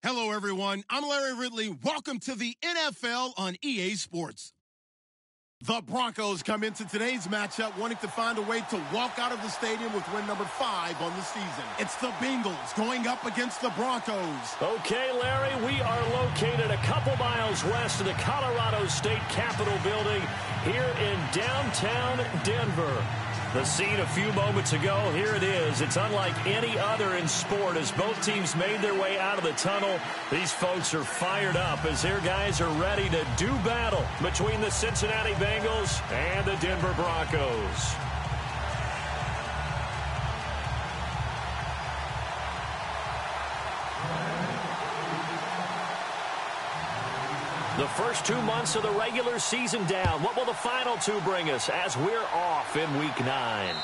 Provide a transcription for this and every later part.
Hello, everyone. I'm Larry Ridley. Welcome to the NFL on EA Sports. The Broncos come into today's matchup wanting to find a way to walk out of the stadium with win number 5 on the season. It's the Bengals going up against the Broncos. Okay, Larry, we are located a couple miles west of the Colorado State Capitol building here in downtown Denver. The scene a few moments ago, here it is. It's unlike any other in sport as both teams made their way out of the tunnel. These folks are fired up as their guys are ready to do battle between the Cincinnati Bengals and the Denver Broncos. The first 2 months of the regular season down. What will the final 2 bring us as we're off in Week 9?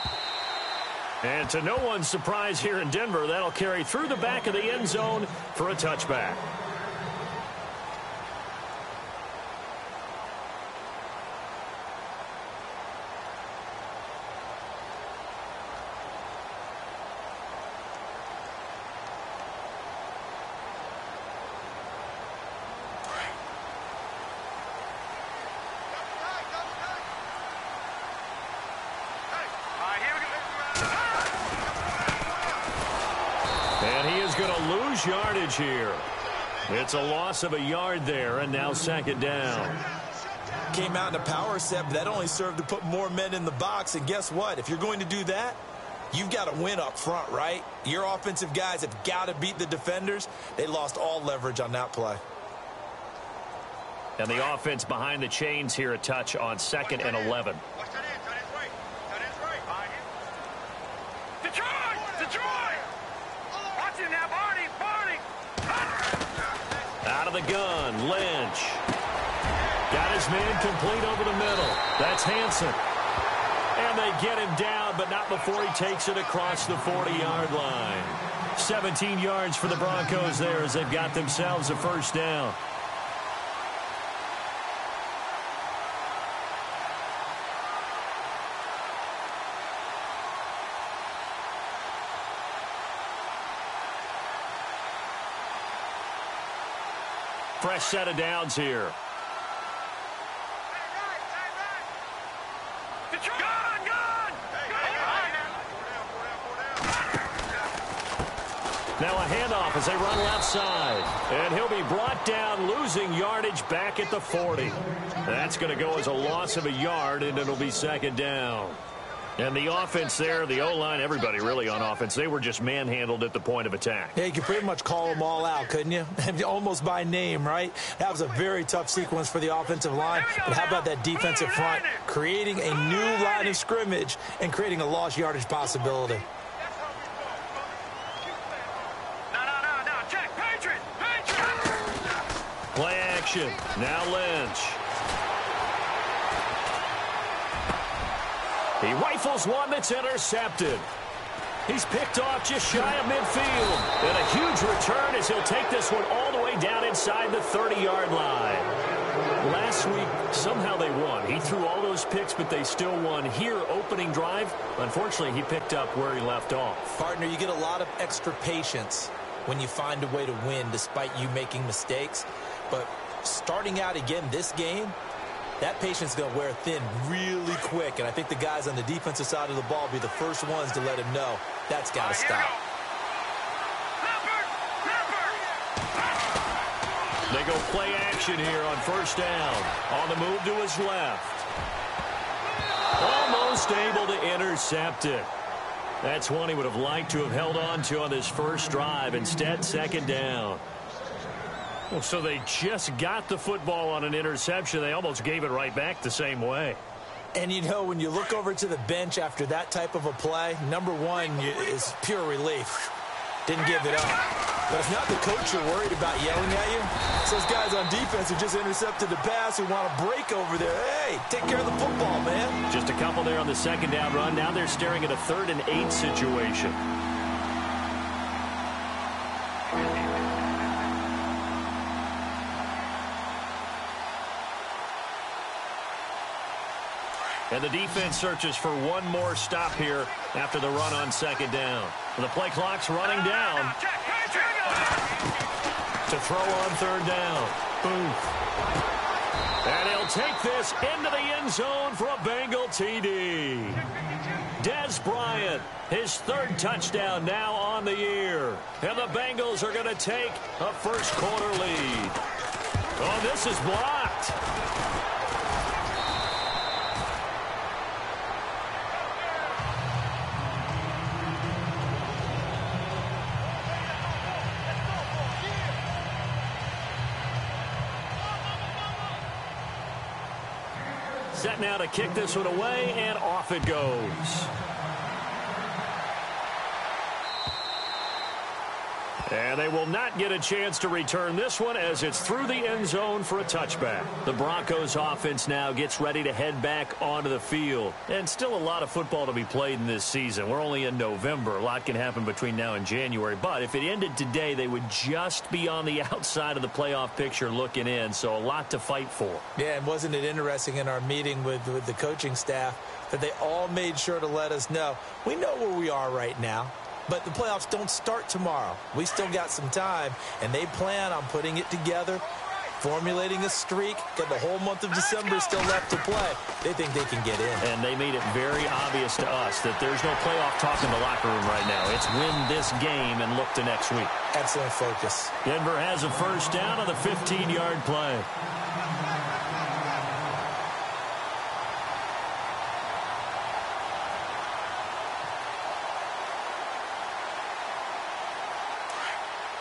And to no one's surprise here in Denver, that'll carry through the back of the end zone for a touchback. And he is going to lose yardage here. It's a loss of a yard there, and now second down. Came out in a power set, but that only served to put more men in the box. And guess what? If you're going to do that, you've got to win up front, right? Your offensive guys have got to beat the defenders. They lost all leverage on that play. And the offense behind the chains here, a touch on 2nd and 11. Out of the gun, Lynch. Got his man complete over the middle. That's Hansen. And they get him down, but not before he takes it across the 40-yard line. 17 yards for the Broncos there as they've got themselves a first down. Fresh set of downs here. Now a handoff as they run left side. And he'll be brought down, losing yardage back at the 40. That's going to go as a loss of a yard, and it'll be second down. And the offense there, the O-line, everybody really on offense, they were just manhandled at the point of attack. Yeah, you could pretty much call them all out, couldn't you? Almost by name, right? That was a very tough sequence for the offensive line. But how about that defensive front creating a new line of scrimmage and creating a lost yardage possibility? Play action. Now Lynch. He rifles one that's intercepted. He's picked off just shy of midfield. And a huge return as he'll take this one all the way down inside the 30-yard line. Last week, somehow they won. He threw all those picks, but they still won. Here, opening drive, unfortunately, he picked up where he left off. Partner, you get a lot of extra patience when you find a way to win despite you making mistakes. But starting out again this game, that patience is going to wear thin really quick, and I think the guys on the defensive side of the ball will be the first ones to let him know that's got to stop. They go play action here on first down. On the move to his left. Almost able to intercept it. That's one he would have liked to have held on to on this first drive. Instead, second down. Well, so they just got the football on an interception. They almost gave it right back the same way. And, you know, when you look over to the bench after that type of a play, number one is pure relief. Didn't give it up. But it's not the coach you're worried about yelling at you. It's those guys on defense who just intercepted the pass who want to break over there. Hey, take care of the football, man. Just a couple there on the second down run. Now they're staring at a 3rd and 8 situation. And the defense searches for one more stop here after the run on second down. The play clock's running down. to throw on third down. Booth. And he'll take this into the end zone for a Bengal TD. Des Bryant, his third touchdown now on the year. And the Bengals are going to take a first-quarter lead. Oh, this is blocked. Set now to kick this one away, and off it goes. And they will not get a chance to return this one as it's through the end zone for a touchback. The Broncos offense now gets ready to head back onto the field. And still a lot of football to be played in this season. We're only in November. A lot can happen between now and January. But if it ended today, they would just be on the outside of the playoff picture looking in. So a lot to fight for. Yeah, and wasn't it interesting in our meeting with the coaching staff that they all made sure to let us know, we know where we are right now. But the playoffs don't start tomorrow. We still got some time, and they plan on putting it together, formulating a streak. Got the whole month of December still left to play. They think they can get in. And they made it very obvious to us that there's no playoff talk in the locker room right now. It's win this game and look to next week. Excellent focus. Denver has a first down on the 15-yard play.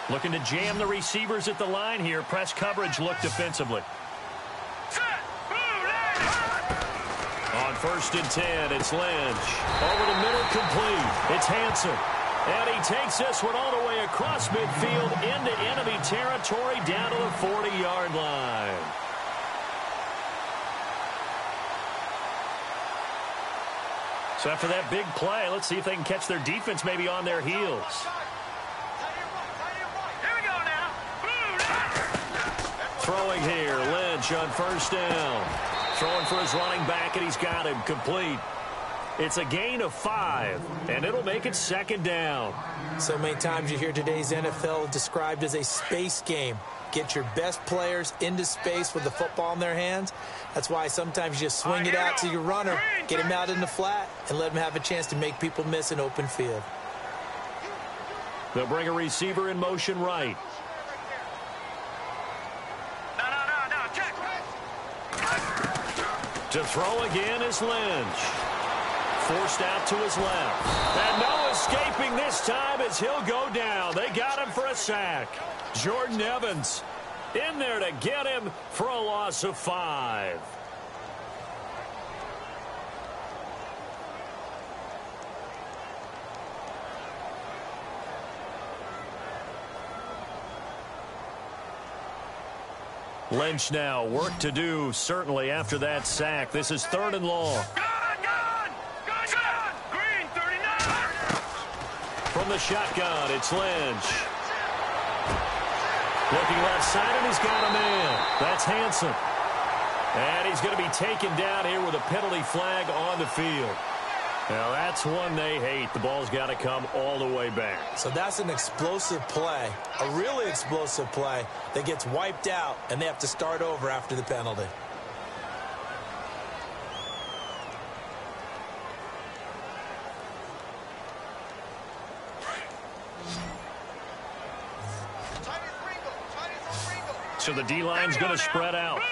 Looking to jam the receivers at the line here. Press coverage look defensively. On 1st and 10, it's Lynch. Over the middle, complete. It's Hansen. And he takes this one all the way across midfield into enemy territory down to the 40-yard line. So after that big play, let's see if they can catch their defense maybe on their heels. Throwing here, Lynch on 1st down. Throwing for his running back, and he's got him complete. It's a gain of 5, and it'll make it 2nd down. So many times you hear today's NFL described as a space game. Get your best players into space with the football in their hands. That's why sometimes you just swing it out to your runner, get him out in the flat, and let him have a chance to make people miss an open field. They'll bring a receiver in motion right. To throw again is Lynch. Forced out to his left. And no escaping this time as he'll go down. They got him for a sack. Jordan Evans in there to get him for a loss of 5. Lynch now, work to do, certainly, after that sack. This is 3rd and long. Green, 39. From the shotgun, it's Lynch. Looking left side, and he's got a man. That's Hansen. And he's going to be taken down here with a penalty flag on the field. Now, that's one they hate. The ball's got to come all the way back. So that's an explosive play, a really explosive play that gets wiped out, and they have to start over after the penalty. So the D-line's going to spread out.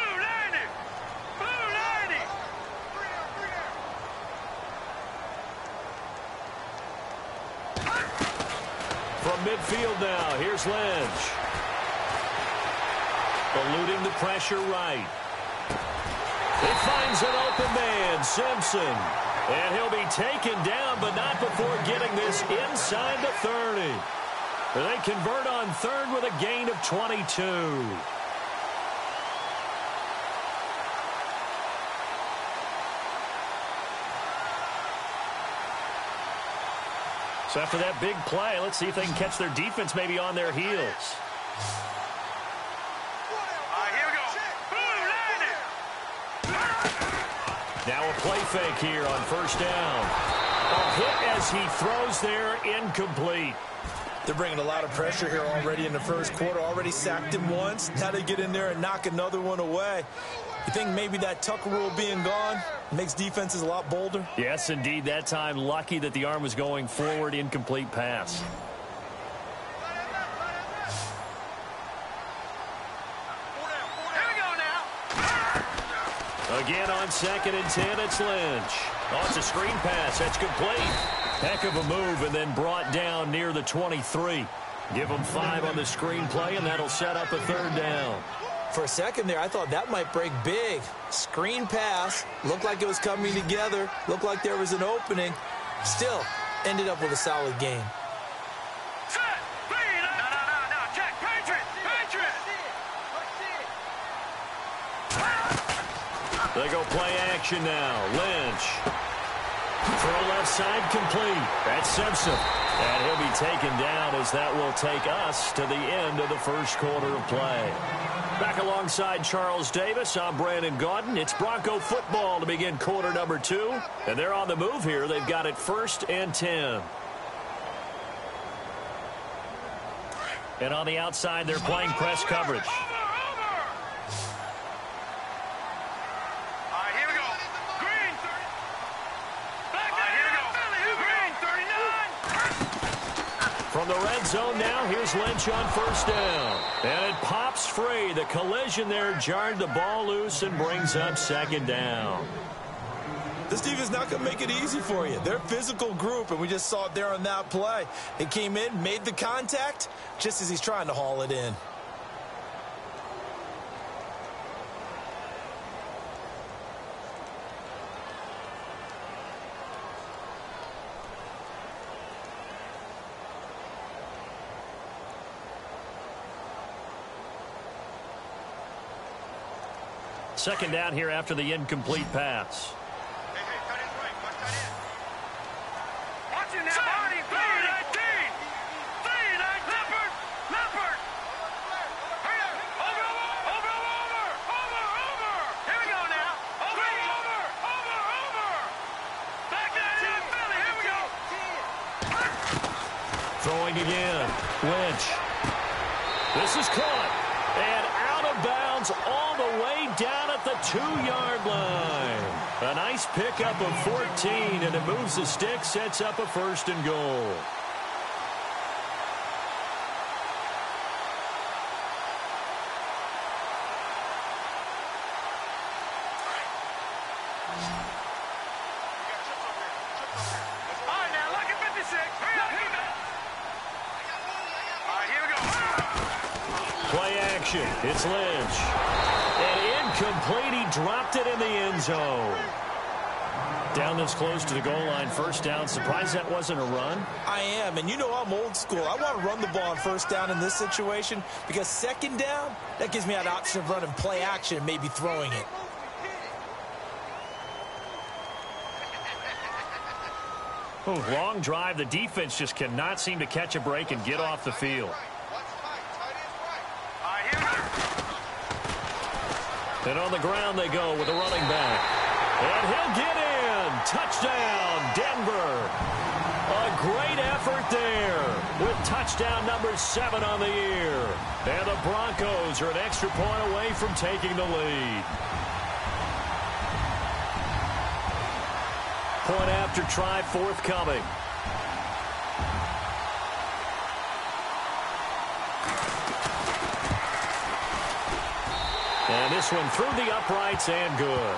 From midfield now, here's Lynch. Eluding the pressure right. It finds an open man, Simpson. And he'll be taken down, but not before getting this inside the 30. They convert on 3rd with a gain of 22. So after that big play, let's see if they can catch their defense maybe on their heels. Here we go. Now a play fake here on 1st down. A hit as he throws there, incomplete. They're bringing a lot of pressure here already in the first quarter. Already sacked him once. Now they get in there and knock another one away. You think maybe that Tucker rule being gone makes defenses a lot bolder? Yes, indeed. That time, lucky that the arm was going forward. Incomplete pass. Again on 2nd and 10, it's Lynch. Oh, it's a screen pass. That's complete. Heck of a move, and then brought down near the 23. Give them 5 on the screen play, and that'll set up a 3rd down. For a second there, I thought that might break big. Screen pass. Looked like it was coming together. Looked like there was an opening. Still, ended up with a solid game. They go play action now. Lynch. Throw left side complete. That's Simpson. And he'll be taken down as that will take us to the end of the first quarter of play. Back alongside Charles Davis, I'm Brandon Gaudin. It's Bronco football to begin quarter number 2. And they're on the move here. They've got it 1st and 10. And on the outside, they're playing press coverage. From the red zone now, here's Lynch on 1st down. And it pops free. The collision there jarred the ball loose and brings up 2nd down. This defense not going to make it easy for you. They're a physical group, and we just saw it there on that play. It came in, made the contact, just as he's trying to haul it in. Second down here after the incomplete pass. Hey, cut in right. Watch that in. Watch it now, Marty. 3-19. 3-19. Leopard. Over. Here we go now. Over. Back that in, Philly. Here we go. Throwing again. Lynch. This is caught. And out of bounds all the way down at the 2-yard line. A nice pickup of 14, and it moves the stick, sets up a 1st and goal. All right, now, look at 56. Hurry up. All right, here we go. Play action. It's Lynch. And incomplete. He dropped it in the end zone. Down this close to the goal line. 1st down. Surprised that wasn't a run? I am, and you know I'm old school. I want to run the ball on 1st down in this situation because 2nd down, that gives me that option of running play action and maybe throwing it. Oh, long drive. The defense just cannot seem to catch a break and get off the field. And on the ground they go with a running back. And he'll get in. Touchdown, Denver. A great effort there with touchdown number 7 on the year. And the Broncos are an extra point away from taking the lead. Point after try forthcoming. And this one through the uprights and good.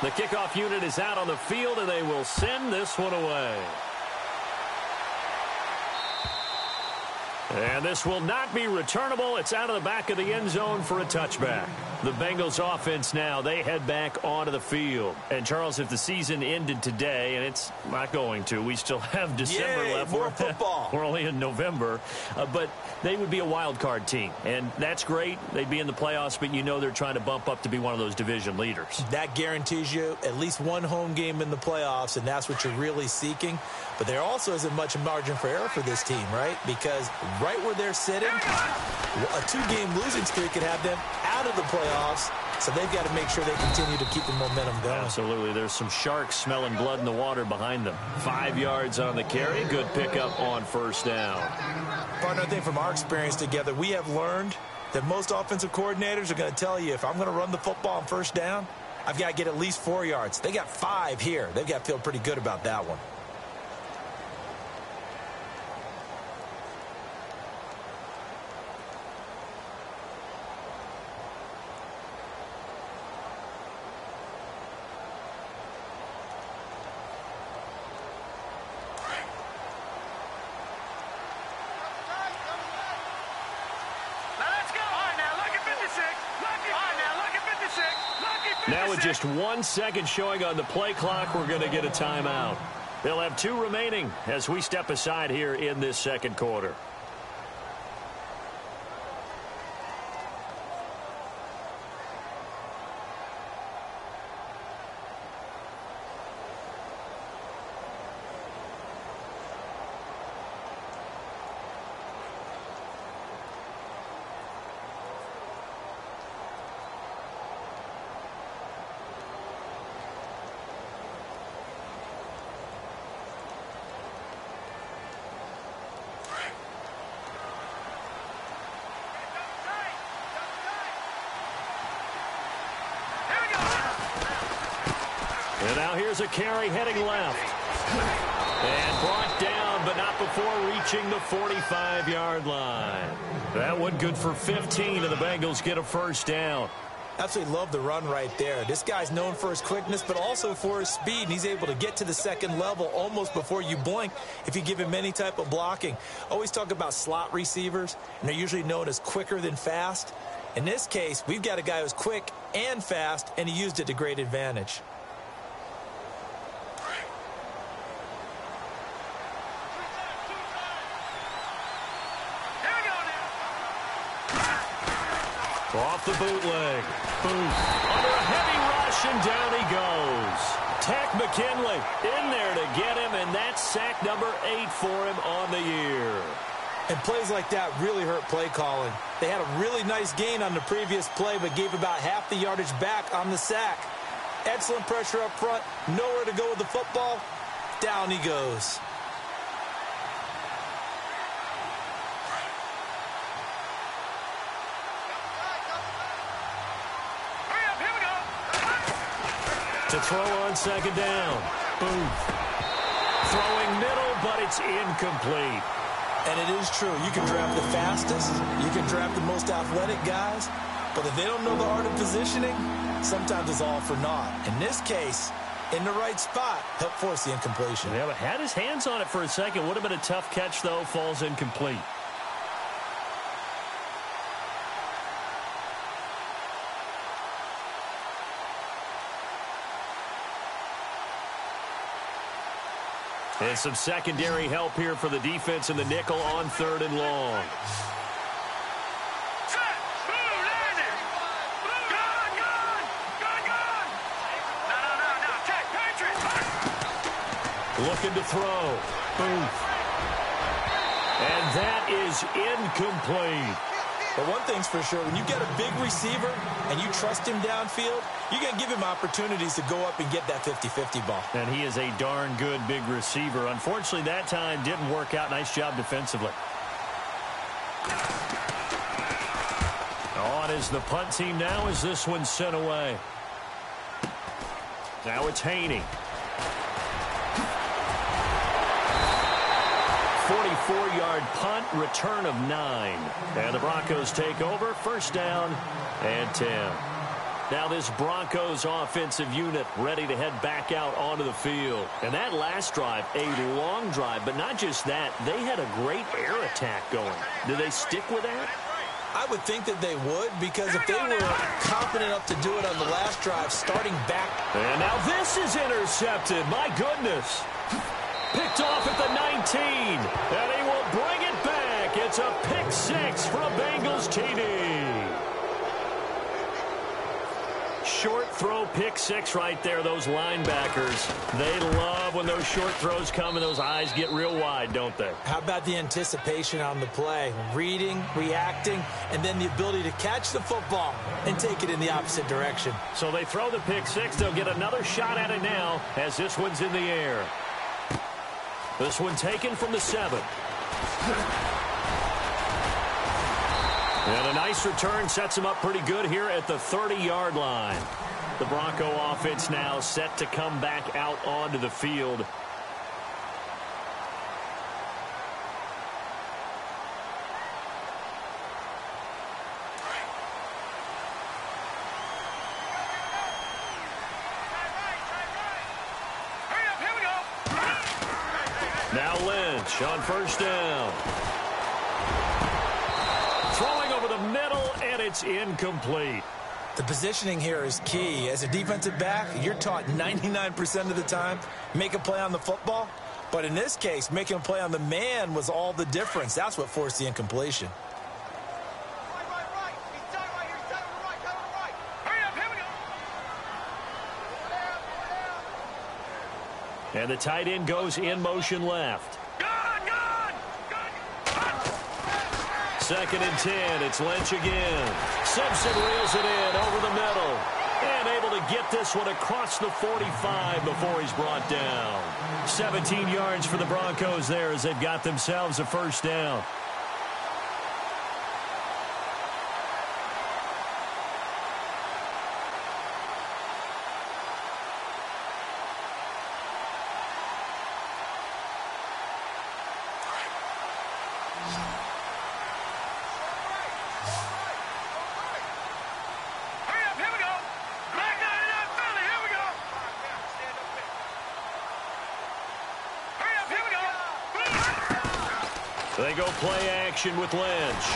The kickoff unit is out on the field, and they will send this one away. And this will not be returnable. It's out of the back of the end zone for a touchback. The Bengals offense now, they head back onto the field. And, Charles, if the season ended today, and it's not going to, we still have December left. More football. We're only in November. But they would be a wild card team. And that's great. They'd be in the playoffs, but you know they're trying to bump up to be one of those division leaders. That guarantees you at least one home game in the playoffs, and that's what you're really seeking. But there also isn't much margin for error for this team, right? Because right where they're sitting, a 2-game losing streak could have them out of the playoffs, so they've got to make sure they continue to keep the momentum going. Absolutely. There's some sharks smelling blood in the water behind them. 5 yards on the carry. Good pickup on first down. Partner, I think from our experience together, we have learned that most offensive coordinators are going to tell you, if I'm going to run the football on first down, I've got to get at least 4 yards. They got 5 here. They've got to feel pretty good about that one. Now with just 1 second showing on the play clock, we're going to get a timeout. They'll have 2 remaining as we step aside here in this second quarter. And now here's a carry heading left. And brought down, but not before reaching the 45-yard line. That one good for 15, and the Bengals get a first down. Absolutely love the run right there. This guy's known for his quickness, but also for his speed. And he's able to get to the second level almost before you blink if you give him any type of blocking. Always talk about slot receivers, and they're usually known as quicker than fast. In this case, we've got a guy who's quick and fast, and he used it to great advantage. Off the bootleg. Booth. Under a heavy rush, and down he goes. Tech McKinley in there to get him, and that's sack number 8 for him on the year. And plays like that really hurt play calling. They had a really nice gain on the previous play, but gave about half the yardage back on the sack. Excellent pressure up front. Nowhere to go with the football. Down he goes. To throw on second down. Booth. Throwing middle, but it's incomplete. And it is true. You can draft the fastest. You can draft the most athletic guys. But if they don't know the art of positioning, sometimes it's all for naught. In this case, in the right spot, helped force the incompletion. Yeah, but had his hands on it for a second. Would have been a tough catch, though. Falls incomplete. And some secondary help here for the defense in the nickel on 3rd and long. Looking to throw. Booth. And that is incomplete. But one thing's for sure, when you get a big receiver and you trust him downfield, you're going to give him opportunities to go up and get that 50-50 ball. And he is a darn good big receiver. Unfortunately, that time didn't work out. Nice job defensively. On is the punt team now as this one's sent away. Now it's Haney. 44-yard punt, return of 9. And the Broncos take over, first down and 10. Now this Broncos offensive unit ready to head back out onto the field. And that last drive, a long drive, but not just that. They had a great air attack going. Do they stick with that? I would think that they would, because if they were confident enough to do it on the last drive, starting back. And now this is intercepted. My goodness. Picked off at the 19. And he will bring it back. It's a pick six for a Bengals TD. Short throw pick six right there. Those linebackers, they love when those short throws come and those eyes get real wide, don't they? How about the anticipation on the play? Reading, reacting, and then the ability to catch the football and take it in the opposite direction. So they throw the pick six. They'll get another shot at it now as this one's in the air. This one taken from the 7. And a nice return sets him up pretty good here at the 30-yard line. The Bronco offense now set to come back out onto the field. Now Lynch on first down. Throwing over the middle, and it's incomplete. The positioning here is key. As a defensive back, you're taught 99% of the time, make a play on the football. But in this case, making a play on the man was all the difference. That's what forced the incompletion. And the tight end goes in motion left. Second and 10. It's Lynch again. Simpson reels it in over the middle. And able to get this one across the 45 before he's brought down. 17 yards for the Broncos there as they've got themselves a first down. They go play action with Lynch.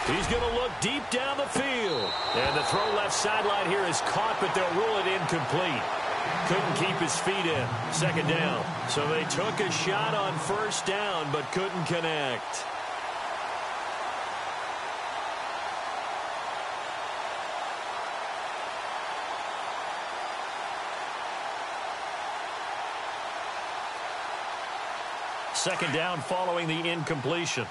He's going to look deep down the field. And the throw left sideline here is caught, but they'll rule it incomplete. Couldn't keep his feet in. Second down. So they took a shot on first down, but couldn't connect. Second down following the incompletion.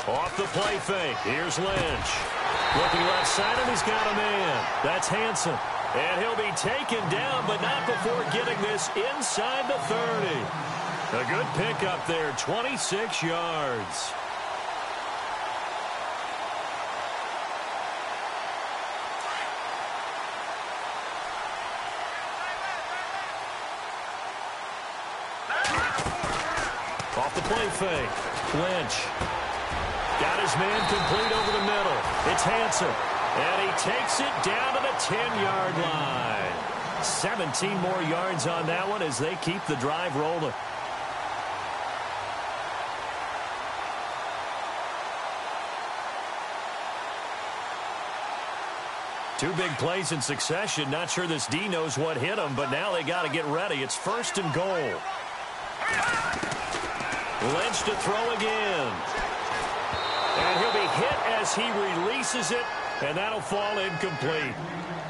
Off the play fake. Here's Lynch. Looking left side, and he's got a man. That's Hansen. And he'll be taken down, but not before getting this inside the 30. A good pickup there, 26 yards. Off the play fake. Lynch. Got his man complete over the middle. It's Hansen. And he takes it down to the 10-yard line. 17 more yards on that one as they keep the drive rolling. Two big plays in succession. Not sure this D knows what hit him, but now they got to get ready. It's first and goal. Lynch to throw again. And he'll be hit as he releases it, and that'll fall incomplete.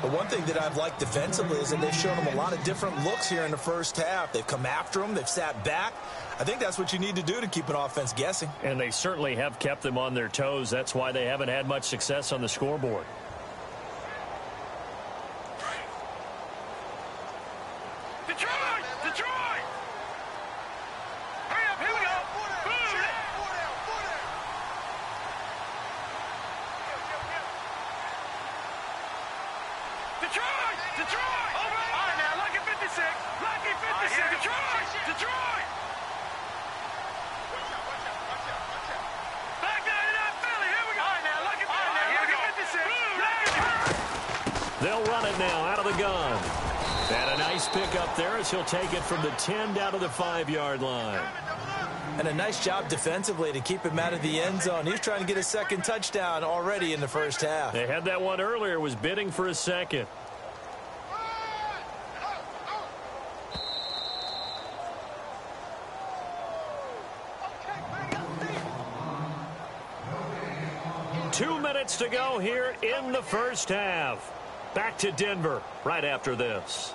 The one thing that I've liked defensively is that they've shown him a lot of different looks here in the first half. They've come after him. They've sat back. I think that's what you need to do to keep an offense guessing. And they certainly have kept them on their toes. That's why they haven't had much success on the scoreboard. They'll run it now out of the gun. And a nice pick up there as he'll take it from the 10 down to the 5-yard line. And a nice job defensively to keep him out of the end zone. He was trying to get a second touchdown already in the first half. They had that one earlier, was bidding for a second. Two minutes to go here in the first half. Back to Denver right after this.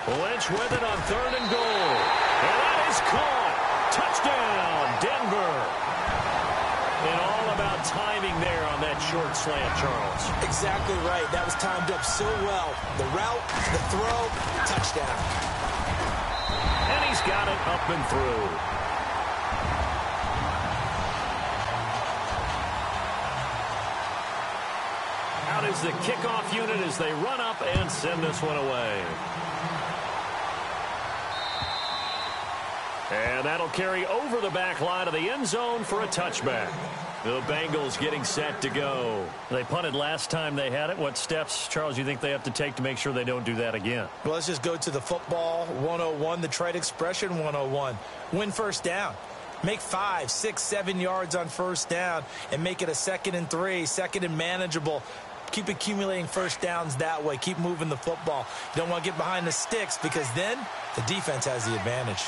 Lynch with it on 3rd and goal. And that is caught. Touchdown, Denver. And all about timing there on that short slant, Charles. Exactly right. That was timed up so well. The route, the throw, touchdown. And he's got it up and through. Out is the kickoff unit as they run up and send this one away. And that'll carry over the back line of the end zone for a touchback. The Bengals getting set to go. They punted last time they had it. What steps, Charles, you think they have to take to make sure they don't do that again? Well, let's just go to the football 101, the trite expression 101. Win first down. Make 5, 6, 7 yards on first down and make it a 2nd and 3, 2nd and manageable. Keep accumulating first downs that way. Keep moving the football. You don't want to get behind the sticks because then the defense has the advantage.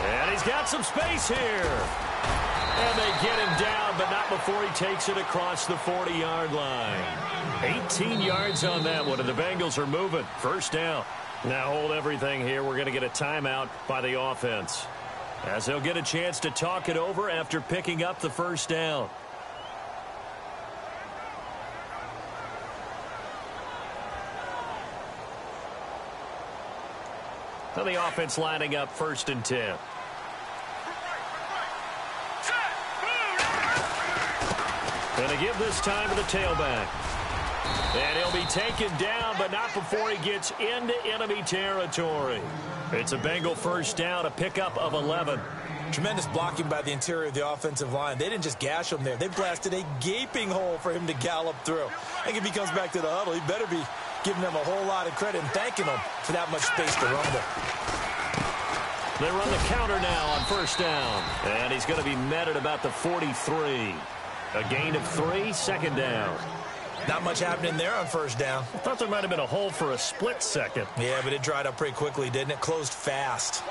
And he's got some space here. And they get him down, but not before he takes it across the 40-yard line. 18 yards on that one, and the Bengals are moving. First down. Now hold everything here. We're going to get a timeout by the offense, as they'll get a chance to talk it over after picking up the first down. So the offense lining up 1st and 10. Going to give this time to the tailback. And he'll be taken down, but not before he gets into enemy territory. It's a Bengal first down, a pickup of 11. Tremendous blocking by the interior of the offensive line. They didn't just gash him there. They blasted a gaping hole for him to gallop through. I think if he comes back to the huddle, he better be giving them a whole lot of credit and thanking them for that much space to rumble. They run the counter now on first down. And he's going to be met at about the 43. A gain of 3, 2nd down. Not much happening there on first down. I thought there might have been a hole for a split second. Yeah, but it dried up pretty quickly, didn't it? Closed fast.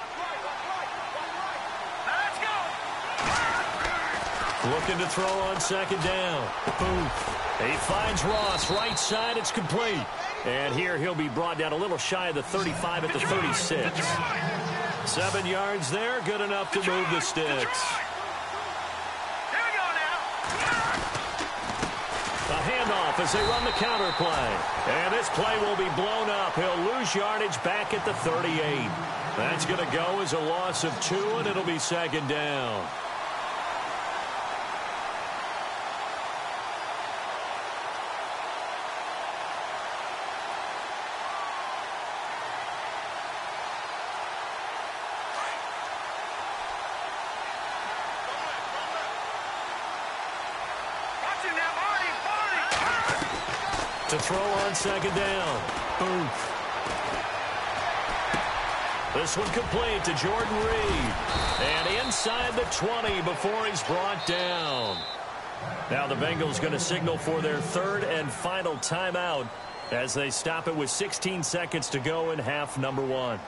Let's go. Looking to throw on 2nd down. Boom. He finds Ross. Right side, it's complete. And here he'll be brought down a little shy of the 35 at the 36. 7 yards there. Good enough to move the sticks. A handoff as they run the counter play. And this play will be blown up. He'll lose yardage back at the 38. That's going to go as a loss of 2, and it'll be 2nd down. To throw on 2nd down. Boom. This one complete to Jordan Reed. And inside the 20 before he's brought down. Now the Bengals going to signal for their 3rd and final timeout as they stop it with 16 seconds to go in half number 1.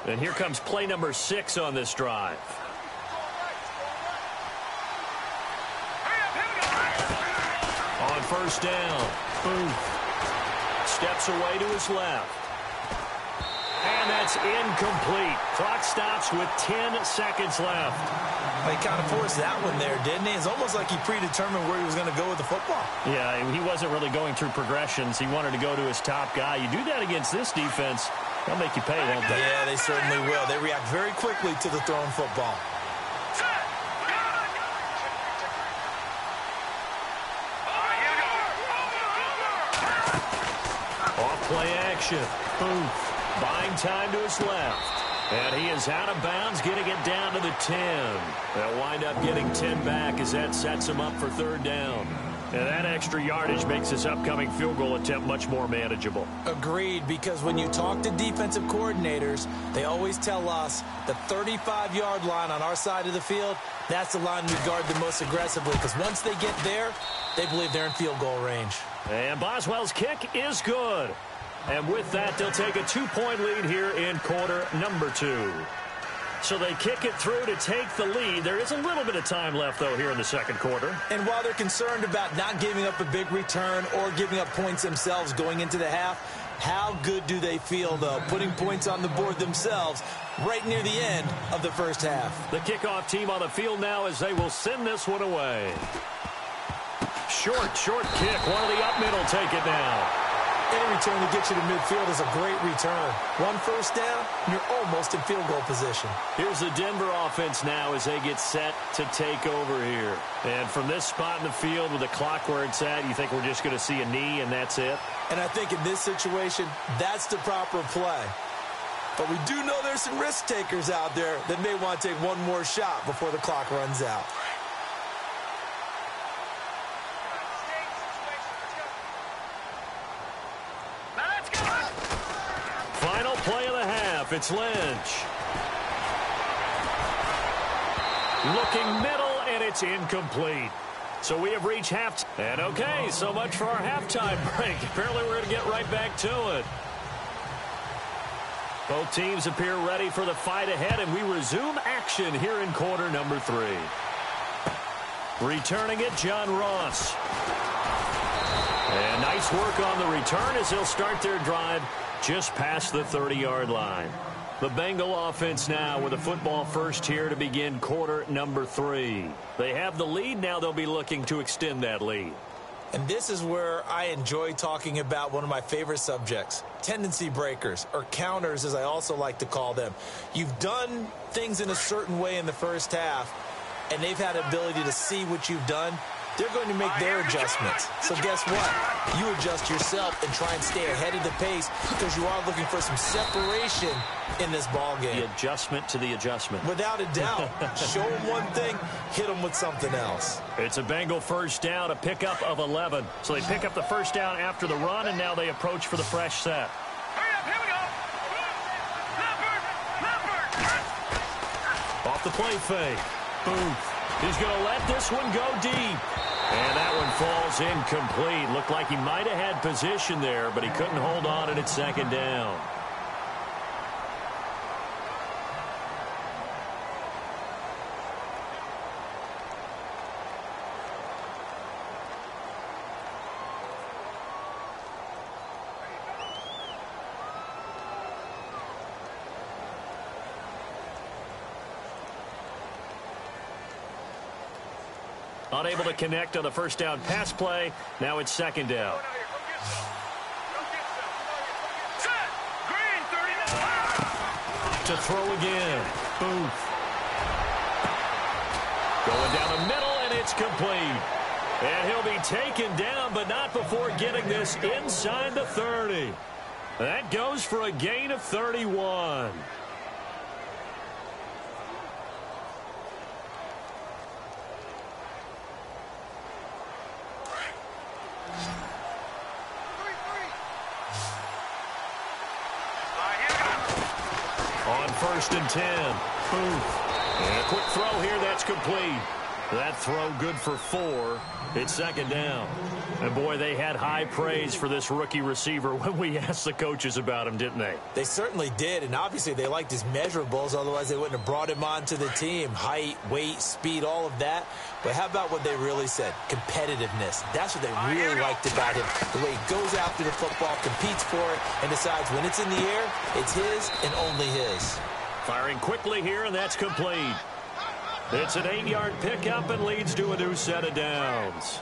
And here comes play number 6 on this drive. On first down, Booth steps away to his left. And That's incomplete. Clock stops with 10 seconds left. He kind of forced that one there, didn't he? It's almost like he predetermined where he was going to go with the football. Yeah, he wasn't really going through progressions. He wanted to go to his top guy. You do that against this defense, they'll make you pay, won't they? Yeah, they certainly will. They react very quickly to the thrown football. Off-play action. Booth buying time to his left. And he is out of bounds, getting it down to the 10. They'll wind up getting 10 back as that sets him up for third down. And that extra yardage makes this upcoming field goal attempt much more manageable. Agreed, because when you talk to defensive coordinators, they always tell us the 35-yard line on our side of the field, that's the line we guard the most aggressively, because once they get there, they believe they're in field goal range. And Boswell's kick is good. And with that, they'll take a 2-point lead here in quarter number 2. So they kick it through to take the lead. There is a little bit of time left, though, here in the second quarter. And while they're concerned about not giving up a big return or giving up points themselves going into the half, how good do they feel, though, putting points on the board themselves right near the end of the first half? The kickoff team on the field now as they will send this one away. Short kick. One of the up middle take it now. Any return to get you to midfield is a great return. One first down, you're almost in field goal position. Here's the Denver offense now as they get set to take over here. And from this spot in the field with the clock where it's at, you think we're just going to see a knee and that's it? And I think in this situation, that's the proper play. But we do know there's some risk takers out there that may want to take one more shot before the clock runs out. Final play of the half. It's Lynch. Looking middle, and it's incomplete. So we have reached half. And okay, so much for our halftime break. Apparently we're going to get right back to it. Both teams appear ready for the fight ahead, and we resume action here in quarter number 3. Returning it, John Ross. And nice work on the return as they'll start their drive just past the 30-yard line. The Bengal offense now with a football first here to begin quarter number 3. They have the lead. Now they'll be looking to extend that lead. And this is where I enjoy talking about one of my favorite subjects, tendency breakers, or counters as I also like to call them. You've done things in a certain way in the first half, and they've had the ability to see what you've done. They're going to make their adjustments. So guess what? You adjust yourself and try and stay ahead of the pace because you are looking for some separation in this ball game. The adjustment to the adjustment. Without a doubt. Show them one thing, hit them with something else. It's a Bengal first down, a pickup of 11. So they pick up the first down after the run, and now they approach for the fresh set. Hurry up, here we go. Leopard. Off the play fake. Booth. He's going to let this one go deep. And that one falls incomplete. Looked like he might have had position there, but he couldn't hold on at its second down. Unable to connect on the first down pass play. Now it's second down. To throw again. Booth. Going down the middle, and it's complete. And he'll be taken down, but not before getting this inside the 30. That goes for a gain of 31. First and 10. Booth. And a quick throw here that's complete. That throw good for 4. It's second down. And, boy, they had high praise for this rookie receiver when we asked the coaches about him, didn't they? They certainly did, and obviously they liked his measurables. Otherwise, they wouldn't have brought him onto the team. Height, weight, speed, all of that. But how about what they really said? Competitiveness. That's what they really liked about him. The way he goes after the football, competes for it, and decides when it's in the air, it's his and only his. Firing quickly here, and that's complete. It's an 8-yard pickup and leads to a new set of downs.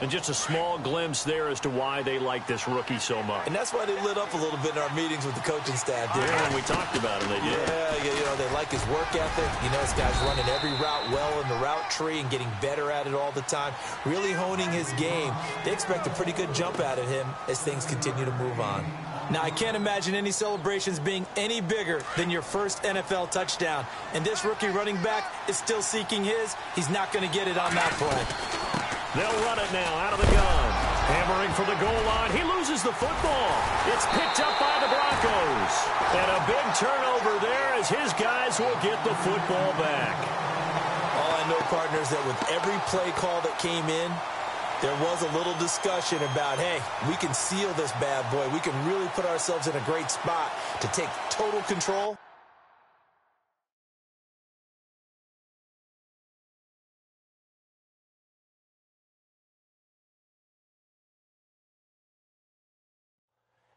And just a small glimpse there as to why they like this rookie so much. And that's why they lit up a little bit in our meetings with the coaching staff. Yeah, when we talked about him, they did. Yeah, you know, they like his work ethic. You know, this guy's running every route well in the route tree and getting better at it all the time, really honing his game. They expect a pretty good jump out of him as things continue to move on. Now, I can't imagine any celebrations being any bigger than your first NFL touchdown. And this rookie running back is still seeking his. He's not going to get it on that play. They'll run it now out of the gun. Hammering for the goal line. He loses the football. It's picked up by the Broncos. And a big turnover there as his guys will get the football back. All I know, partners, that with every play call that came in, there was a little discussion about, hey, we can seal this bad boy. We can really put ourselves in a great spot to take total control.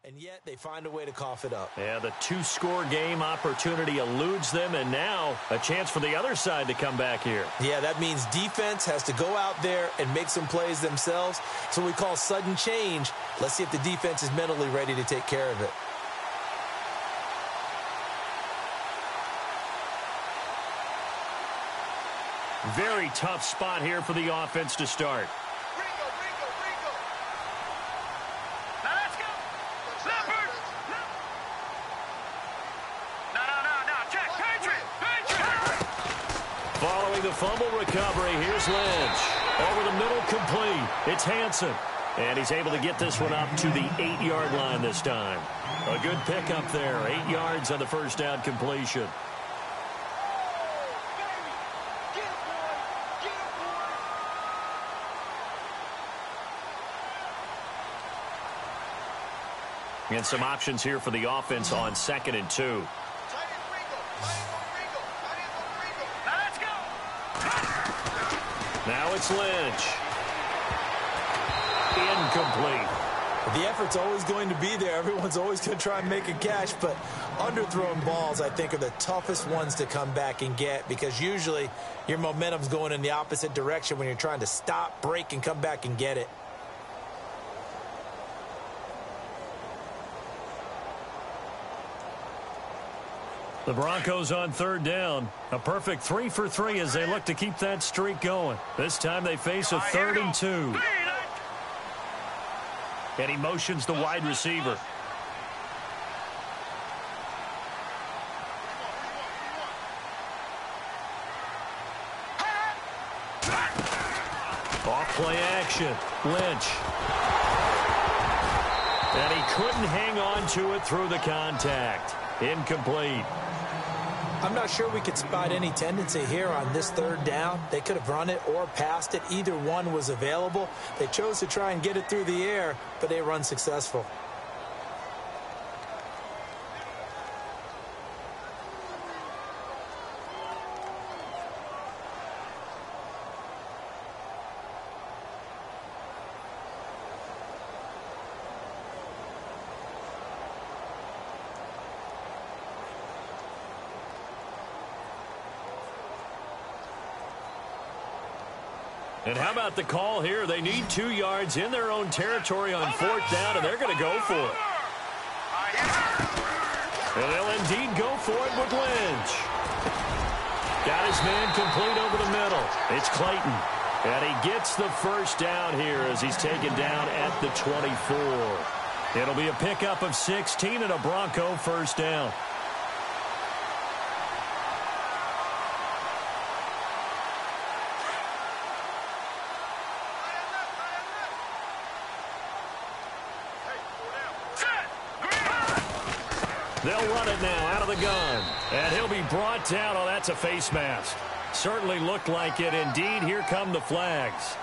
And yet they find a way to cough it up. Yeah, the 2-score game opportunity eludes them, and now a chance for the other side to come back here. Yeah, that means defense has to go out there and make some plays themselves. So we call sudden change. Let's see if the defense is mentally ready to take care of it. Very tough spot here for the offense to start. Following the fumble recovery, here's Lynch. Over the middle, complete. It's Hansen. And he's able to get this one up to the 8-yard line this time. A good pickup there. 8 yards on the first down completion. And some options here for the offense on 2nd and 2. Now it's Lynch. Incomplete. The effort's always going to be there. Everyone's always going to try and make a catch, but underthrown balls, I think, are the toughest ones to come back and get because usually your momentum's going in the opposite direction when you're trying to stop, break, and come back and get it. The Broncos on 3rd down. A perfect 3 for 3 as they look to keep that streak going. This time they face a 3rd and 2. And he motions the wide receiver. Off play action. Lynch. And he couldn't hang on to it through the contact. Incomplete. I'm not sure we could spot any tendency here on this 3rd down. They could have run it or passed it. Either one was available. They chose to try and get it through the air, but they run successful. And how about the call here? They need 2 yards in their own territory on 4th down, and they're going to go for it. And they'll indeed go for it with Lynch. Got his man complete over the middle. It's Clayton. And he gets the first down here as he's taken down at the 24. It'll be a pickup of 16 and a Bronco first down. They'll run it now out of the gun. And he'll be brought down. Oh, that's a face mask. Certainly looked like it. Indeed, here come the flags.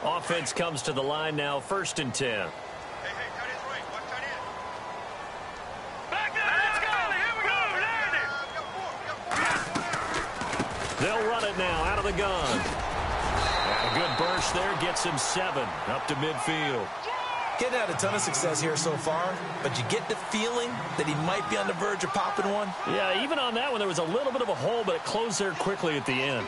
Offense comes to the line now, 1st and 10. Hey, tight end's right. Watch tight end. Back there, let's go. Here we go. They'll run it now out of the gun. And a good burst there gets him 7 up to midfield. Getting had a ton of success here so far, but you get the feeling that he might be on the verge of popping one. Yeah, even on that one, there was a little bit of a hole, but it closed there quickly at the end.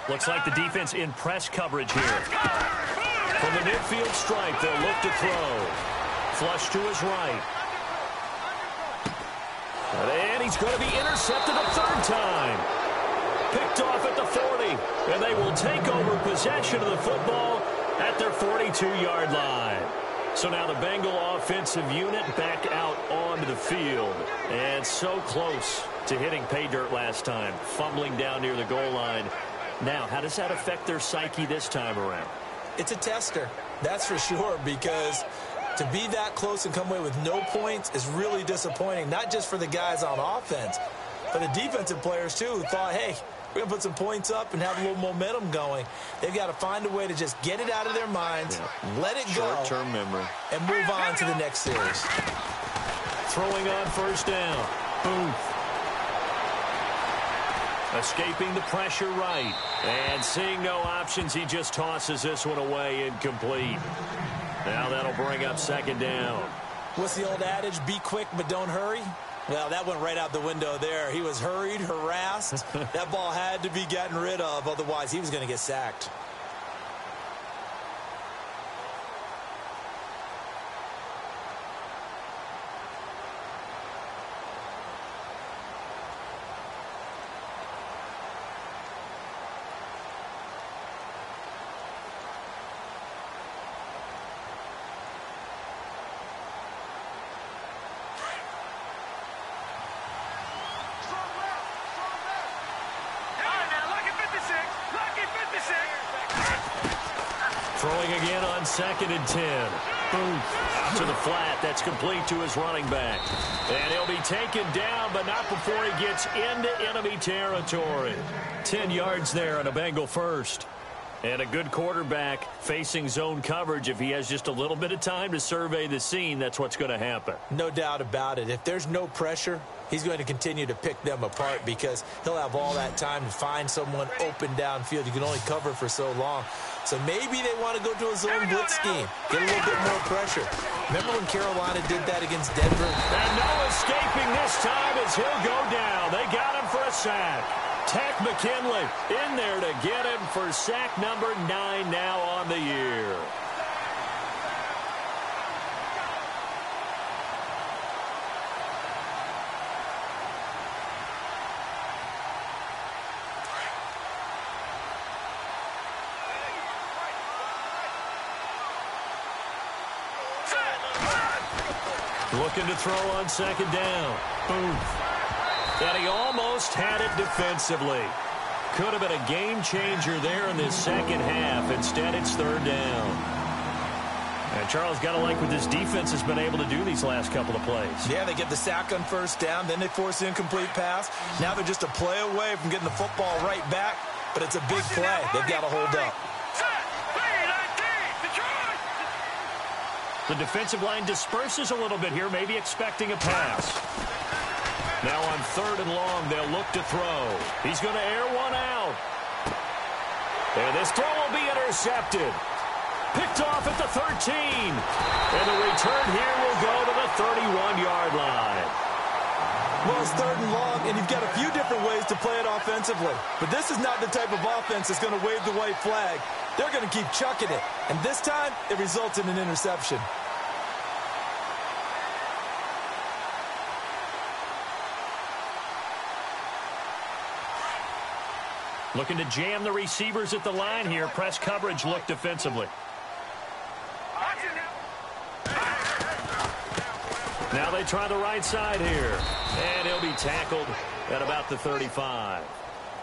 Looks like the defense in press coverage here. From the midfield stripe, they'll look to throw. Flush to his right. And he's going to be intercepted a 3rd time. Picked off at the 40. And they will take over possession of the football at their 42-yard line. So now the Bengal offensive unit back out onto the field. And so close to hitting pay dirt last time. Fumbling down near the goal line. Now, how does that affect their psyche this time around? It's a tester, that's for sure, because to be that close and come away with no points is really disappointing, not just for the guys on offense, but the defensive players, too, who thought, hey, we're going to put some points up and have a little momentum going. They've got to find a way to just get it out of their minds, let it go, short-term memory, and move on to the next series. Throwing on 1st down. Boom. Escaping the pressure right. And seeing no options, he just tosses this one away incomplete. Now that'll bring up 2nd down. What's the old adage, be quick but don't hurry? Well, that went right out the window there. He was hurried, harassed. That ball had to be gotten rid of, otherwise he was going to get sacked. Throwing again on 2nd and 10. Boom. To the flat. That's complete to his running back. And he'll be taken down, but not before he gets into enemy territory. 10 yards there on a Bengal first. And a good quarterback facing zone coverage. If he has just a little bit of time to survey the scene, that's what's going to happen. No doubt about it. If there's no pressure, he's going to continue to pick them apart because he'll have all that time to find someone open downfield. You can only cover for so long. So maybe they want to go to a zone blitz scheme, get a little bit more pressure. Remember when Carolina did that against Denver? And no escaping this time as he'll go down. They got him for a sack. Tack McKinley in there to get him for sack number 9 now on the year. Looking to throw on 2nd down. Boom. And he almost had it defensively. Could have been a game changer there in this second half. Instead, it's 3rd down. And Charles, got to like what this defense has been able to do these last couple of plays. Yeah, they get the sack on 1st down, then they force the incomplete pass. Now they're just a play away from getting the football right back, but it's a big play. They've got to hold up. The defensive line disperses a little bit here, maybe expecting a pass. Now on 3rd and long, they'll look to throw. He's going to air one out. And this throw will be intercepted. Picked off at the 13. And the return here will go to the 31-yard line. Well, it's 3rd and long, and you've got a few different ways to play it offensively. But this is not the type of offense that's going to wave the white flag. They're going to keep chucking it. And this time, it results in an interception. Looking to jam the receivers at the line here. Press coverage look defensively. Now they try the right side here. And he'll be tackled at about the 35.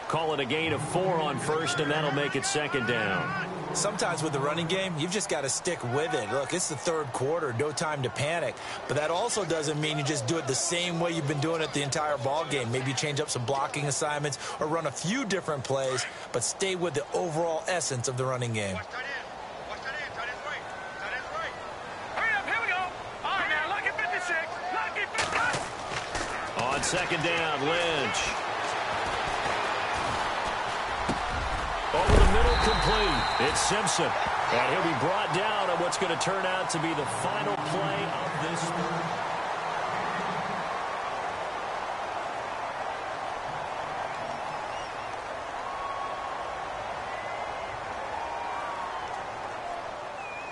Call it a gain of 4 on first, and that'll make it second down. Sometimes with the running game, you've just got to stick with it. Look, it's the third quarter, no time to panic. But that also doesn't mean you just do it the same way you've been doing it the entire ball game. Maybe change up some blocking assignments or run a few different plays, but stay with the overall essence of the running game. Watch tight end. Watch tight end. Tight end's right. Tight end's right. Hurry up. Here we go. All right, now. Lucky 56. Lucky 56. On second down, Lynch. Over the middle, complete. It's Simpson. And he'll be brought down on what's going to turn out to be the final play of this.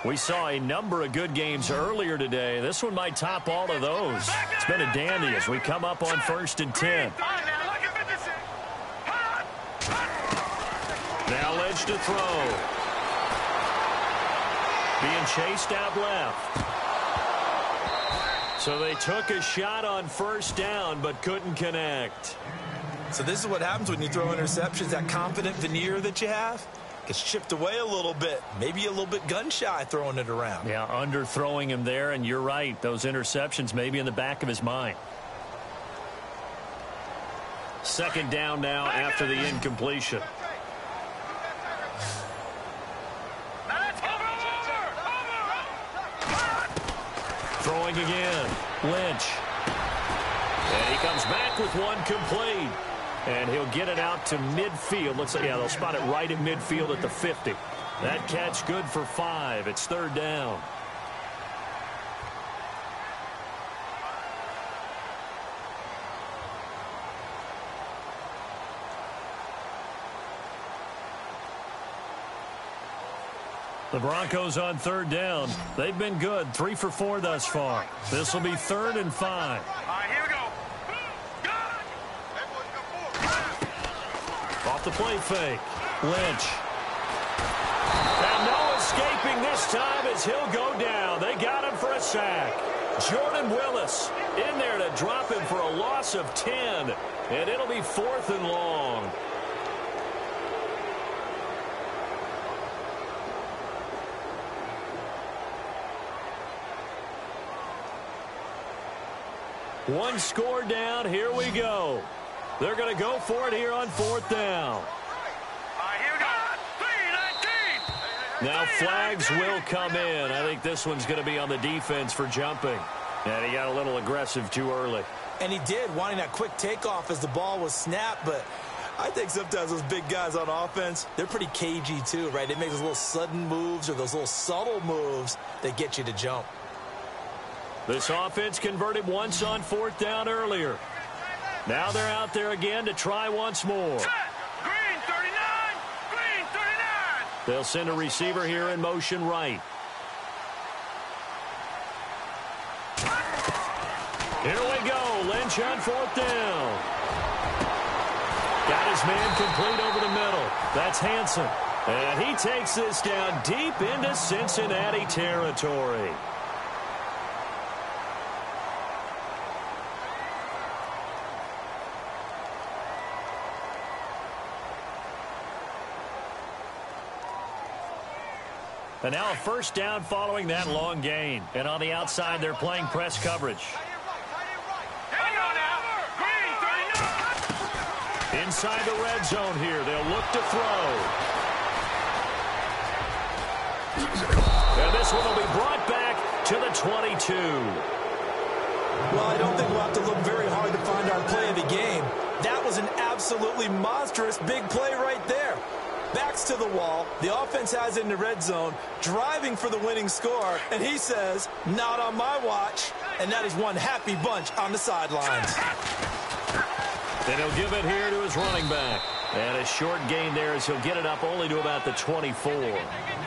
We saw a number of good games earlier today. This one might top all of those. It's been a dandy as we come up on 1st and 10. Now Lynch to throw. Being chased out left. So they took a shot on first down but couldn't connect. So this is what happens when you throw interceptions. That confident veneer that you have gets chipped away a little bit. Maybe a little bit gun-shy throwing it around. Yeah, underthrowing him there, and you're right. Those interceptions may be in the back of his mind. Second down now after the incompletion. Throwing again. Lynch. And he comes back with one complete. And he'll get it out to midfield. Looks like, yeah, they'll spot it right at midfield at the 50. That catch good for 5. It's third down. The Broncos on third down. They've been good. 3 for 4 thus far. This will be 3rd and 5. All right, here we go. Off the play fake. Lynch. And no escaping this time as he'll go down. They got him for a sack. Jordan Willis in there to drop him for a loss of 10. And it'll be 4th and long. One score down. Here we go. They're going to go for it here on 4th down. Here we go. 3-19. Now flags will come in. I think this one's going to be on the defense for jumping. And he got a little aggressive too early. And he did, wanting that quick takeoff as the ball was snapped. But I think sometimes those big guys on offense, they're pretty cagey too, right? They make those little sudden moves or those little subtle moves that get you to jump. This offense converted once on 4th down earlier. Now they're out there again to try once more. Green 39. Green 39. They'll send a receiver here in motion right. Here we go. Lynch on 4th down. Got his man complete over the middle. That's Hansen. And he takes this down deep into Cincinnati territory. And now a first down following that long gain. And on the outside, they're playing press coverage. Inside the red zone here. They'll look to throw. And this one will be brought back to the 22. Well, I don't think we'll have to look very hard to find our play of the game. That was an absolutely monstrous big play right there. Backs to the wall. The offense has it in the red zone, driving for the winning score. And he says, not on my watch. And that is one happy bunch on the sidelines. Then he'll give it here to his running back. And a short gain there as he'll get it up only to about the 24.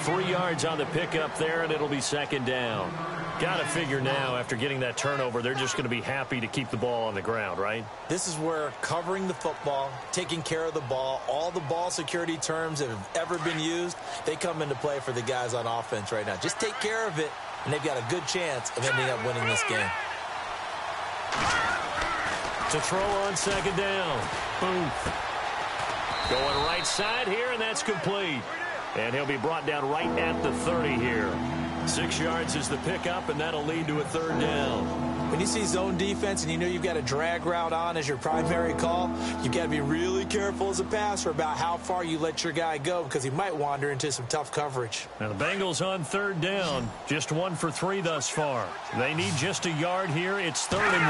3 yards on the pickup there, and it'll be second down. Got to figure now, after getting that turnover, they're just going to be happy to keep the ball on the ground, right? This is where covering the football, taking care of the ball, all the ball security terms that have ever been used, they come into play for the guys on offense right now. Just take care of it, and they've got a good chance of ending up winning this game. to throw on second down. Booth. Going right side here, and that's complete. And he'll be brought down right at the 30 here. 6 yards is the pickup, and that'll lead to a third down. When you see zone defense and you know you've got a drag route on as your primary call, you've got to be really careful as a passer about how far you let your guy go because he might wander into some tough coverage. Now the Bengals on third down, just 1 for 3 thus far. They need just a yard here. It's 3rd and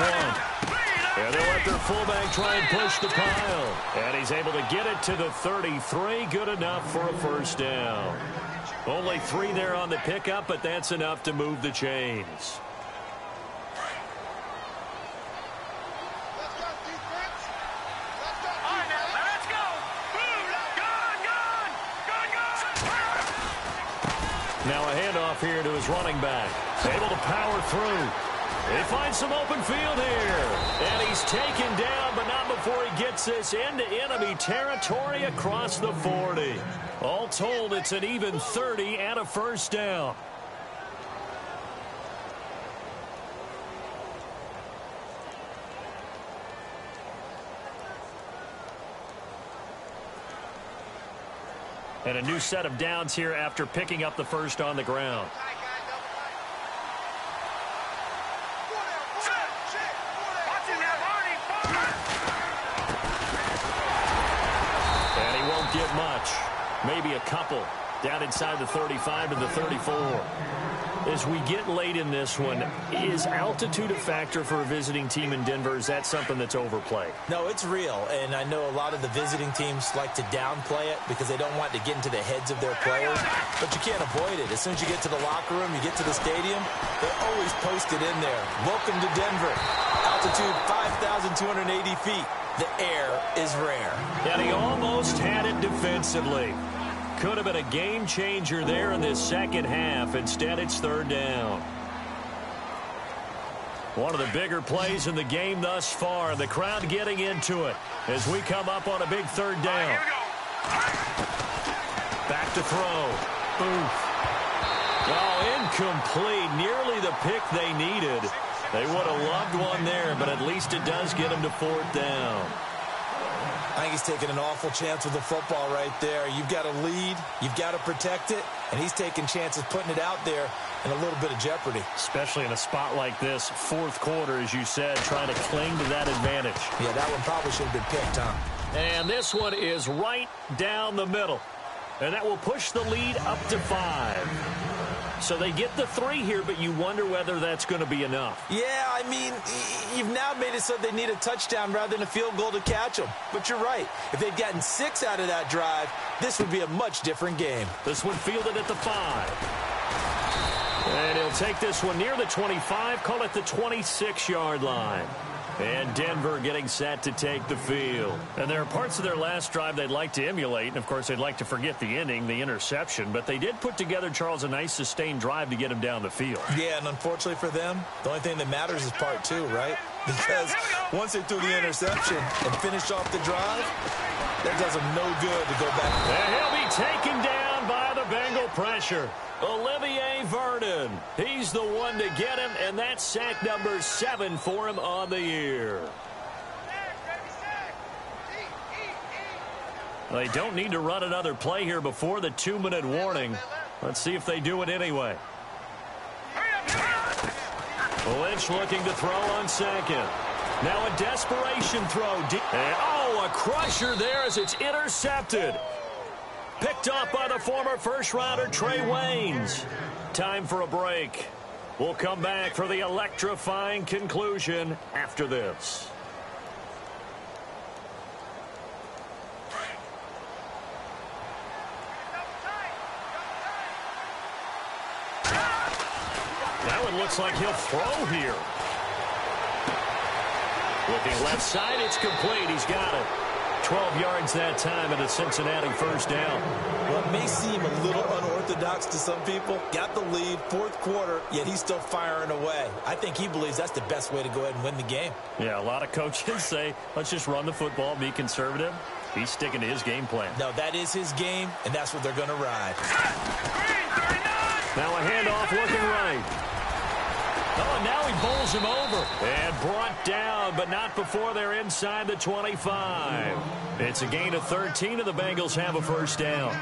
1. And they'll let their fullback try and push the pile. And he's able to get it to the 33. Good enough for a first down. Only 3 there on the pickup, but that's enough to move the chains. Now a handoff here to his running back. Able to power through. They find some open field here. And he's taken down, but not before he gets this into enemy territory across the 40. All told, it's an even 30 and a first down. And a new set of downs here after picking up the first on the ground. And he won't get much. Maybe a couple. Down inside the 35 and the 34. As we get late in this one, is altitude a factor for a visiting team in Denver? Is that something that's overplayed? No, it's real, and I know a lot of the visiting teams like to downplay it because they don't want to get into the heads of their players, but you can't avoid it. As soon as you get to the locker room, you get to the stadium, they always post it in there. Welcome to Denver. Altitude 5,280 feet. The air is rare. And he almost had it defensively. Could have been a game changer there in this second half. Instead, it's third down. One of the bigger plays in the game thus far. The crowd getting into it as we come up on a big third down. Back to throw. Booth. Oh, incomplete. Nearly the pick they needed. They would have loved one there, but at least it does get them to fourth down. I think he's taking an awful chance with the football right there. You've got to lead, you've got to protect it, and he's taking chances putting it out there in a little bit of jeopardy. Especially in a spot like this, fourth quarter, as you said, trying to cling to that advantage. Yeah, that one probably should have been picked, huh? And this one is right down the middle. And that will push the lead up to 5. So they get the 3 here, but you wonder whether that's going to be enough. Yeah, I mean, you've now made it so they need a touchdown rather than a field goal to catch them. But you're right. If they'd gotten 6 out of that drive, this would be a much different game. This one fielded at the 5. And he'll take this one near the 25, call it the 26-yard line. And Denver getting set to take the field. And there are parts of their last drive they'd like to emulate. And, of course, they'd like to forget the ending, the interception. But they did put together, Charles, a nice sustained drive to get him down the field. Yeah, and unfortunately for them, the only thing that matters is part 2, right? Because once they threw the interception and finished off the drive, that does them no good to go back. And he'll be taken down by the Bengal pressure. Olivier Vernon. He's the one to get him, and that's sack number 7 for him on the year. They don't need to run another play here before the 2-minute warning. Let's see if they do it anyway. Lynch looking to throw on second. Now a desperation throw. And, a crusher there as it's intercepted. Picked off by the former first-rounder Trey Waynes. Time for a break. We'll come back for the electrifying conclusion after this. Now it looks like he'll throw here. Looking left side, it's complete. He's got it. 12 yards that time and a Cincinnati first down. Well, it may seem a little unorthodox to some people. Got the lead, fourth quarter, yet he's still firing away. I think he believes that's the best way to go ahead and win the game. Yeah, a lot of coaches say, let's just run the football, be conservative. He's sticking to his game plan. No, that is his game, and that's what they're going to ride. Now a handoff looking right. Oh, and now he bowls him over. And brought down, but not before they're inside the 25. It's a gain of 13, and the Bengals have a first down.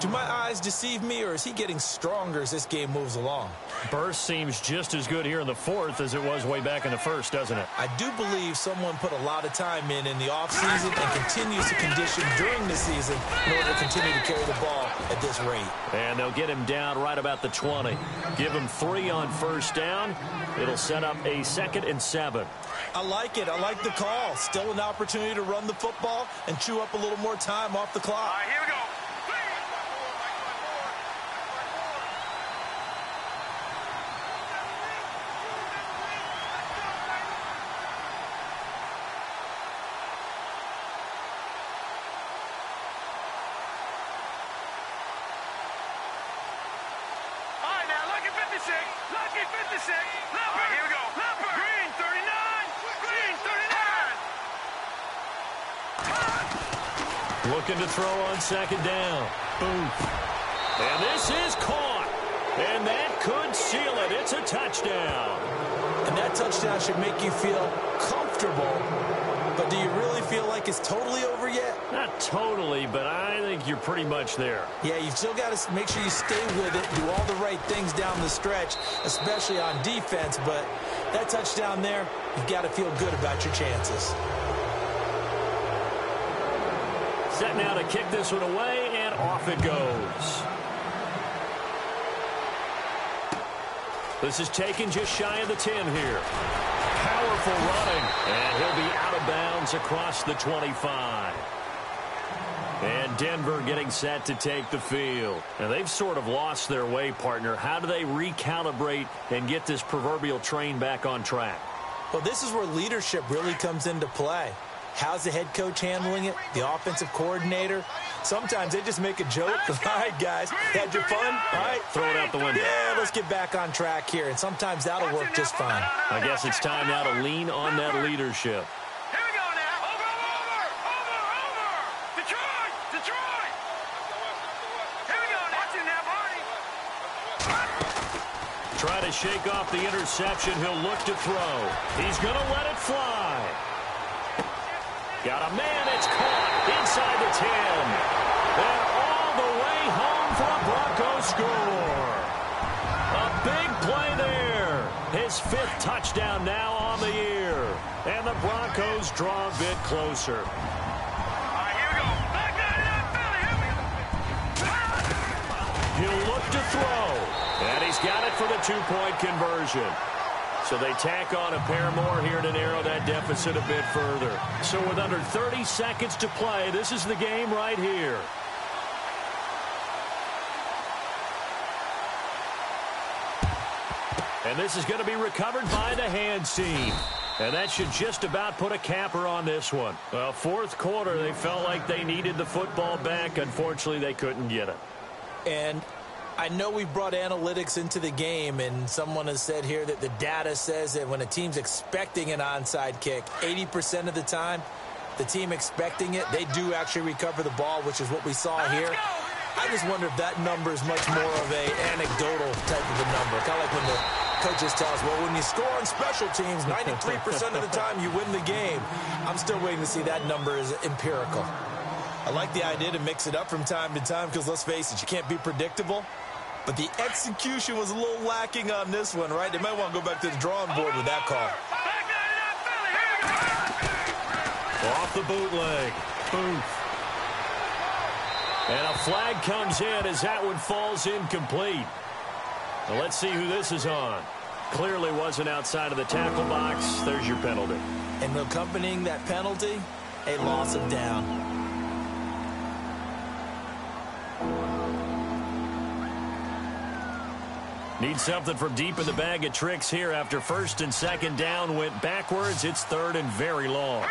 Do my eyes deceive me, or is he getting stronger as this game moves along? Burst seems just as good here in the fourth as it was way back in the first, doesn't it? I do believe someone put a lot of time in the offseason and continues to condition during the season in order to continue to carry the ball at this rate. And they'll get him down right about the 20. Give him 3 on first down. It'll set up a 2nd and 7. I like it. I like the call. Still an opportunity to run the football and chew up a little more time off the clock. All right, here we go. Lucky 56. All right, here we go. Green 39. Green 39. Looking to throw on 2nd down. Boom. And this is caught. And that could seal it. It's a touchdown. And that touchdown should make you feel comfortable. But do you really feel like it's totally over yet? Not totally, but I think you're pretty much there. Yeah, you've still got to make sure you stay with it, do all the right things down the stretch, especially on defense. But that touchdown there, you've got to feel good about your chances. Set now to kick this one away, and off it goes. This is taken just shy of the 10 here. Powerful running, and he'll be out of bounds across the 25. And Denver getting set to take the field. Now, they've sort of lost their way, partner. How do they recalibrate and get this proverbial train back on track? Well, this is where leadership really comes into play. How's the head coach handling it? The offensive coordinator? Sometimes they just make a joke. All right, guys, had your fun? All right, throw it out the window. Yeah, let's get back on track here. And sometimes that'll work just fine. I guess it's time now to lean on that leadership. Here we go now. Over. Detroit. Here we go now. Watch it now, Barney. Try to shake off the interception. He'll look to throw. He's going to let it fly. Got a man. It's caught inside the 10. And all the way home for a Broncos score. A big play there. His 5th touchdown now on the year. And the Broncos draw a bit closer. All right, here we go. Back Philly. He'll look to throw. And he's got it for the 2-point conversion. So they tack on a pair more here to narrow that deficit a bit further. So with under 30 seconds to play, this is the game right here. And this is going to be recovered by the hands team. And that should just about put a capper on this one. Well, 4th quarter, they felt like they needed the football back. Unfortunately, they couldn't get it. And I know we brought analytics into the game, and someone has said here that the data says that when a team's expecting an onside kick, 80% of the time, the team expecting it, they do actually recover the ball, which is what we saw here. I just wonder if that number is much more of a anecdotal type of a number. Kind of like when the coaches tell us, well, when you score on special teams, 93% of the time you win the game. I'm still waiting to see that number is empirical. I like the idea to mix it up from time to time because, let's face it, you can't be predictable. But the execution was a little lacking on this one, right? They might want to go back to the drawing board with that call. Off the bootleg. Booth. And a flag comes in as that one falls incomplete. Now let's see who this is on. Clearly wasn't outside of the tackle box. There's your penalty. And accompanying that penalty, a loss of down. Need something from deep in the bag of tricks here after 1st and 2nd down went backwards. It's 3rd and very long.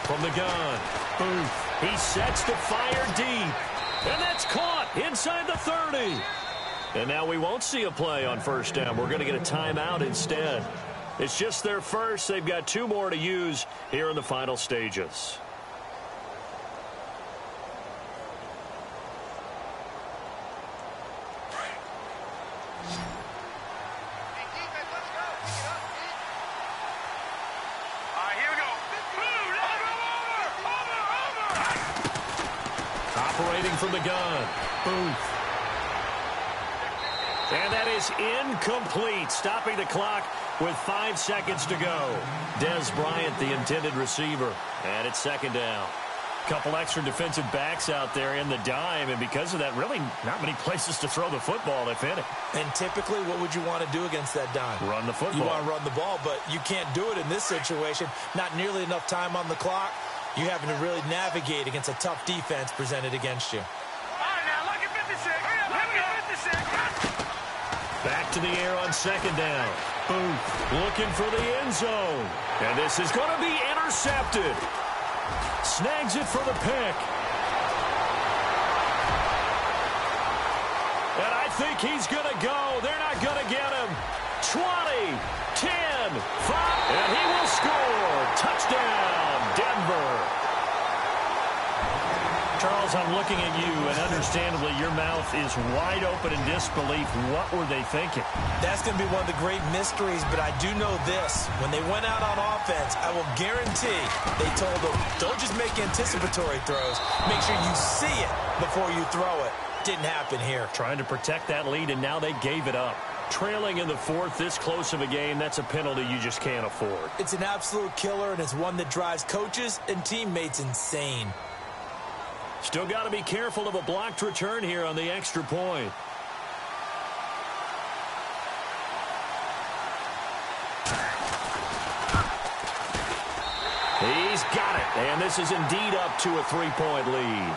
From the gun, Booth. He sets to fire deep. And that's caught inside the 30. And now we won't see a play on 1st down. We're going to get a timeout instead. It's just their first. They've got 2 more to use here in the final stages. Operating from the gun. Booth. And that is incomplete, stopping the clock with 5 seconds to go. Des Bryant, the intended receiver, and it's second down. Couple extra defensive backs out there in the dime, and because of that, really not many places to throw the football, if any. And typically, what would you want to do against that dime? Run the football. You want to run the ball, but you can't do it in this situation. Not nearly enough time on the clock. You're having to really navigate against a tough defense presented against you. All right, now, look at 56. Look at 56. Back to the air on second down. Booth looking for the end zone. And this is going to be intercepted. Snags it for the pick. And I think he's going to go. They're not going to get him. 20, 10, 5, and he will score. Touchdown, Denver. Charles, I'm looking at you, and understandably, your mouth is wide open in disbelief. What were they thinking? That's going to be one of the great mysteries, but I do know this. When they went out on offense, I will guarantee they told them, don't just make anticipatory throws. Make sure you see it before you throw it. Didn't happen here. Trying to protect that lead, and now they gave it up. Trailing in the fourth, this close of a game, that's a penalty you just can't afford. It's an absolute killer, and it's one that drives coaches and teammates insane. Still got to be careful of a blocked return here on the extra point. He's got it, and this is indeed up to a 3-point lead.